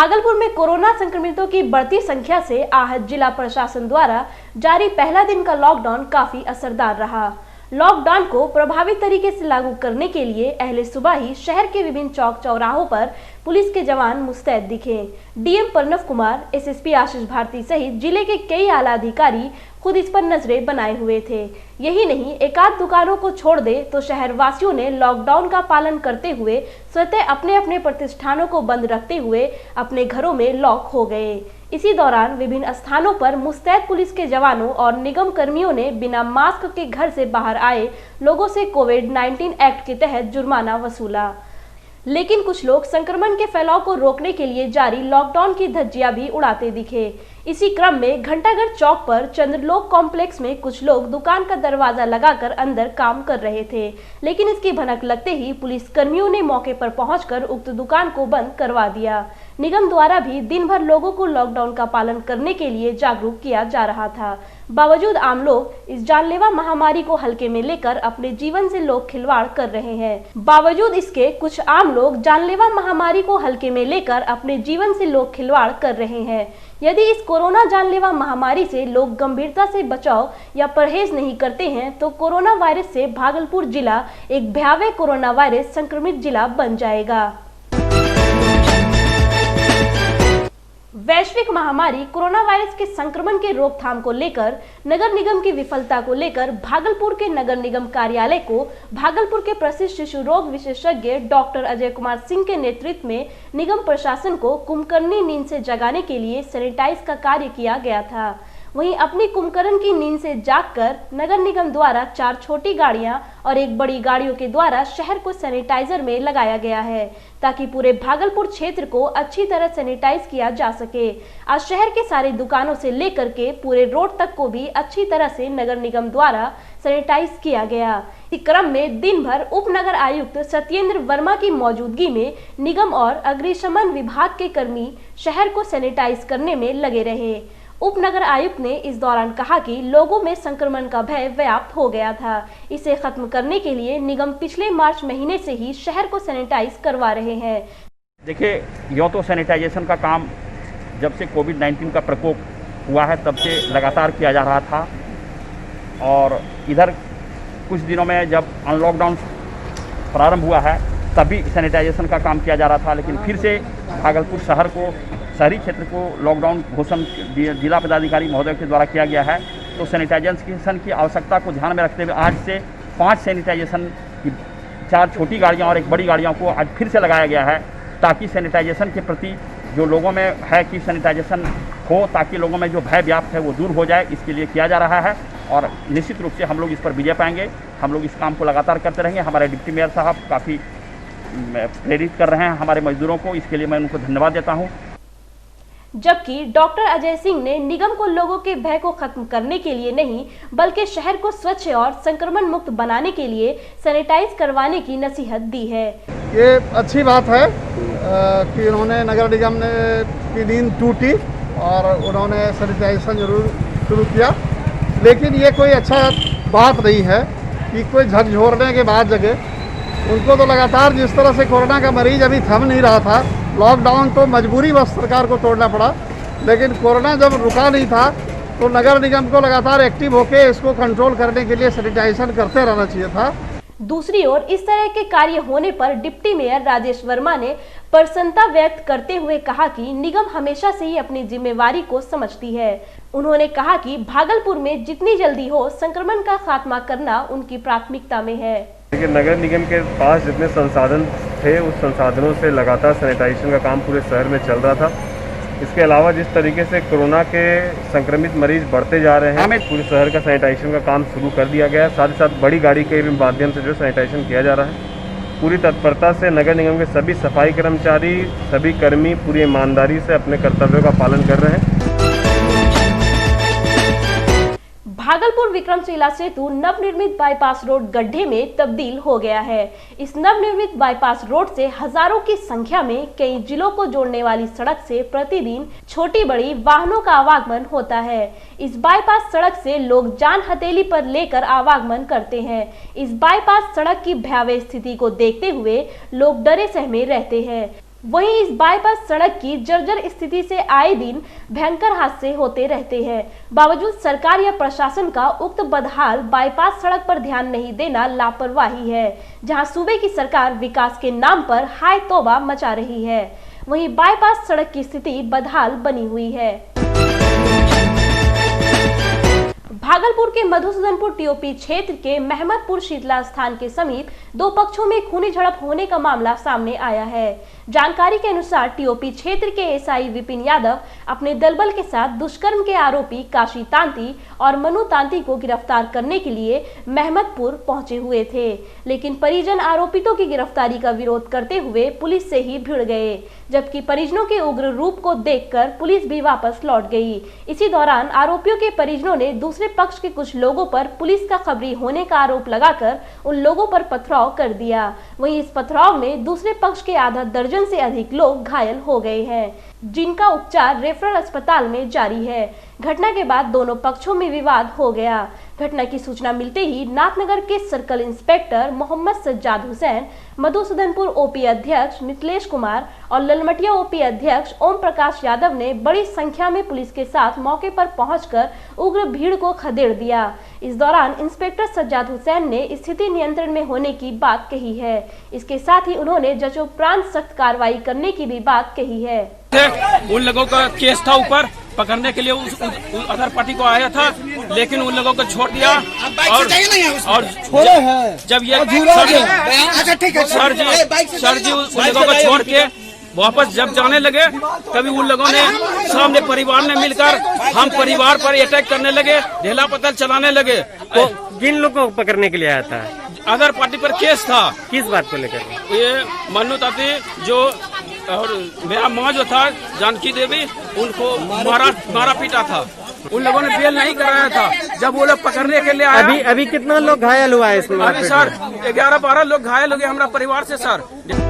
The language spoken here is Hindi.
भागलपुर में कोरोना संक्रमितों की बढ़ती संख्या से आहत जिला प्रशासन द्वारा जारी पहला दिन का लॉकडाउन काफी असरदार रहा। लॉकडाउन को प्रभावी तरीके से लागू करने के लिए अहले सुबह ही शहर के विभिन्न चौक चौराहों पर पुलिस के जवान मुस्तैद दिखे। डीएम प्रणव कुमार, एसएसपी आशीष भारती सहित जिले के कई आला अधिकारी खुद इस पर नजरें बनाए हुए थे। यही नहीं, एकाध दुकानों को छोड़ दे तो शहर वासियों ने लॉकडाउन का पालन करते हुए स्वतः अपने अपने प्रतिष्ठानों को बंद रखते हुए अपने घरों में लॉक हो गए। इसी दौरान विभिन्न स्थानों पर मुस्तैद पुलिस के जवानों और निगम कर्मियों ने बिना मास्क के घर से बाहर आए लोगों से कोविड-19 एक्ट के तहत जुर्माना वसूला। लेकिन कुछ लोग संक्रमण के फैलाव को रोकने के लिए जारी लॉकडाउन की धज्जियां भी उड़ाते दिखे। इसी क्रम में घंटाघर चौक पर चंद्रलोक कॉम्प्लेक्स में कुछ लोग दुकान का दरवाजा लगाकर अंदर काम कर रहे थे, लेकिन इसकी भनक लगते ही पुलिस कर्मियों ने मौके पर पहुंचकर उक्त दुकान को बंद करवा दिया। निगम द्वारा भी दिन भर लोगों को लॉकडाउन का पालन करने के लिए जागरूक किया जा रहा था। बावजूद आम लोग इस जानलेवा महामारी को हल्के में लेकर अपने जीवन से लोग खिलवाड़ कर रहे हैं। बावजूद इसके कुछ आम लोग जानलेवा महामारी को हल्के में लेकर अपने जीवन से लोग खिलवाड़ कर रहे हैं। यदि इस कोरोना जानलेवा महामारी से लोग गंभीरता से बचाव या परहेज नहीं करते हैं तो कोरोना वायरस से भागलपुर जिला एक भयावह कोरोना वायरस संक्रमित जिला बन जाएगा। वैश्विक महामारी कोरोना वायरस के संक्रमण के रोकथाम को लेकर नगर निगम की विफलता को लेकर भागलपुर के नगर निगम कार्यालय को भागलपुर के प्रसिद्ध शिशु रोग विशेषज्ञ डॉक्टर अजय कुमार सिंह के नेतृत्व में निगम प्रशासन को कुंभकर्णी नींद से जगाने के लिए सैनिटाइज का कार्य किया गया था। वहीं अपनी कुंभकर्ण की नींद से जागकर नगर निगम द्वारा 4 छोटी गाड़ियां और 1 बड़ी गाड़ियों के द्वारा शहर को सैनिटाइजर में लगाया गया है, ताकि पूरे भागलपुर क्षेत्र को अच्छी तरह सैनिटाइज किया जा सके। आज शहर के सारे दुकानों से लेकर के पूरे रोड तक को भी अच्छी तरह से नगर निगम द्वारा सैनिटाइज किया गया। इस क्रम में दिन भर उप नगर आयुक्त सत्येंद्र वर्मा की मौजूदगी में निगम और अग्निशमन विभाग के कर्मी शहर को सैनिटाइज करने में लगे रहे। उप नगर आयुक्त ने इस दौरान कहा कि लोगों में संक्रमण का भय व्याप्त हो गया था। इसे खत्म करने के लिए निगम पिछले मार्च महीने से ही शहर को सैनिटाइज करवा रहे हैं। देखिए, यूँ तो सैनिटाइजेशन का काम जब से कोविड-19 का प्रकोप हुआ है तब से लगातार किया जा रहा था, और इधर कुछ दिनों में जब अनलॉकडाउन प्रारंभ हुआ है तब भी सैनिटाइजेशन का काम किया जा रहा था। लेकिन फिर से भागलपुर शहरी क्षेत्र को लॉकडाउन घोषण जिला पदाधिकारी महोदय के द्वारा किया गया है। तो सैनिटाइजेशन की आवश्यकता को ध्यान में रखते हुए आज से 5 सैनिटाइजेशन की 4 छोटी गाड़ियां और 1 बड़ी गाड़ियों को आज फिर से लगाया गया है, ताकि सैनिटाइजेशन के प्रति जो लोगों में है कि सैनिटाइजेशन हो, ताकि लोगों में जो भय व्याप्त है वो दूर हो जाए, इसके लिए किया जा रहा है। और निश्चित रूप से हम लोग इस पर विजय पाएंगे। हम लोग इस काम को लगातार करते रहेंगे। हमारे डिप्टी मेयर साहब काफ़ी प्रेरित कर रहे हैं हमारे मजदूरों को, इसके लिए मैं उनको धन्यवाद देता हूँ। जबकि डॉक्टर अजय सिंह ने निगम को लोगों के भय को खत्म करने के लिए नहीं बल्कि शहर को स्वच्छ और संक्रमण मुक्त बनाने के लिए सैनिटाइज करवाने की नसीहत दी है। ये अच्छी बात है कि उन्होंने नगर निगम ने की नींद टूटी और उन्होंने सैनिटाइजेशन जरूर शुरू किया, लेकिन ये कोई अच्छा बात नहीं है कि कोई झकझोरने के बाद जगह उनको तो लगातार जिस तरह से कोरोना का मरीज अभी थम नहीं रहा था, लॉकडाउन तो मजबूरी बस सरकार को तोड़ना पड़ा, लेकिन कोरोना जब रुका नहीं था तो नगर निगम को लगातार एक्टिव होकर इसको कंट्रोल करने के लिए सैनिटाइजेशन करते रहना चाहिए था। दूसरी ओर इस तरह के कार्य होने पर डिप्टी मेयर राजेश वर्मा ने प्रसन्नता व्यक्त करते हुए कहा कि निगम हमेशा से ही अपनी जिम्मेवारी को समझती है। उन्होंने कहा कि भागलपुर में जितनी जल्दी हो संक्रमण का खात्मा करना उनकी प्राथमिकता में है। देखिए, नगर निगम के पास जितने संसाधन थे उस संसाधनों से लगातार सैनिटाइजेशन का काम पूरे शहर में चल रहा था। इसके अलावा जिस तरीके से कोरोना के संक्रमित मरीज बढ़ते जा रहे हैं, पूरे शहर का सैनिटाइजेशन का काम शुरू कर दिया गया है। साथ ही साथ बड़ी गाड़ी के भी माध्यम से जो सैनिटाइजेशन किया जा रहा है। पूरी तत्परता से नगर निगम के सभी सफाई कर्मचारी, सभी कर्मी पूरी ईमानदारी से अपने कर्तव्यों का पालन कर रहे हैं। भागलपुर विक्रमशिला सेतु नवनिर्मित बाईपास रोड गड्ढे में तब्दील हो गया है। इस नवनिर्मित बाईपास रोड से हजारों की संख्या में कई जिलों को जोड़ने वाली सड़क से प्रतिदिन छोटी बड़ी वाहनों का आवागमन होता है। इस बाईपास सड़क से लोग जान हथेली पर लेकर आवागमन करते हैं। इस बाईपास सड़क की भयावह स्थिति को देखते हुए लोग डरे सहमे रहते हैं। वहीं इस बाईपास सड़क की जर्जर स्थिति से आए दिन भयंकर हादसे होते रहते हैं। बावजूद सरकार या प्रशासन का उक्त बदहाल बाईपास सड़क पर ध्यान नहीं देना लापरवाही है। जहां सूबे की सरकार विकास के नाम पर हाय तौबा मचा रही है, वहीं बाईपास सड़क की स्थिति बदहाल बनी हुई है। भागलपुर के मधुसूदनपुर टीओपी क्षेत्र के महमदपुर शीतला स्थान के समीप दो पक्षों में खूनी झड़प होने का मामला सामने आया है। जानकारी के अनुसार टीओपी क्षेत्र के एसआई विपिन यादव अपने दलबल के साथ दुष्कर्म के आरोपी काशी तांती और मनु तांती को गिरफ्तार करने के लिए महमदपुर पहुंचे हुए थे, लेकिन परिजन आरोपितों की गिरफ्तारी का विरोध करते हुए पुलिस से ही भिड़ गए, जबकि परिजनों के उग्र रूप को देखकर पुलिस भी वापस लौट गई। इसी दौरान आरोपियों के परिजनों ने दूसरे पक्ष के कुछ लोगों पर पुलिस का खबरी होने का आरोप लगाकर उन लोगों पर पथराव कर दिया। वहीं इस पथराव में दूसरे पक्ष के आधा दर्जन से अधिक लोग घायल हो गए हैं, जिनका उपचार रेफरल अस्पताल में जारी है। घटना के बाद दोनों पक्षों में विवाद हो गया। घटना की सूचना मिलते ही नाथनगर के circle inspector Mohammad Sajjad Hussain, Madhusudanpur OP अध्यक्ष मिथिलेश कुमार और ललमटिया ओपी अध्यक्ष ओम प्रकाश यादव ने बड़ी संख्या में पुलिस के साथ मौके पर पहुंचकर उग्र भीड़ को खदेड़ दिया। इस दौरान इंस्पेक्टर सज्जाद हुसैन ने स्थिति नियंत्रण में होने की बात कही है। इसके साथ ही उन्होंने जचोपरांत सख्त कार्रवाई करने की भी बात कही है। उन लोगों का केस था ऊपर पकड़ने के लिए उस अदर पार्टी को आया था, लेकिन उन लोगों को छोड़ दिया और जब ये सर जी उन लोगों को छोड़ के वापस जब जाने लगे, तभी उन लोगों ने सामने परिवार ने मिलकर हम परिवार पर अटैक करने लगे, ढेला पत्थर चलाने लगे। तो किन लोगों को पकड़ने के लिए आया था? अदर पार्टी पर केस था। किस बात को लेकर? ये मनु तांती जो और मेरा माँ जो था जानकी देवी, उनको मारा पीटा था। उन लोगों ने बेल नहीं कराया था। जब वो लोग पकड़ने के लिए आया, अभी कितना लोग घायल हुआ है इसमें? अभी सर 11-12 लोग घायल हो गए हमारा परिवार से सर।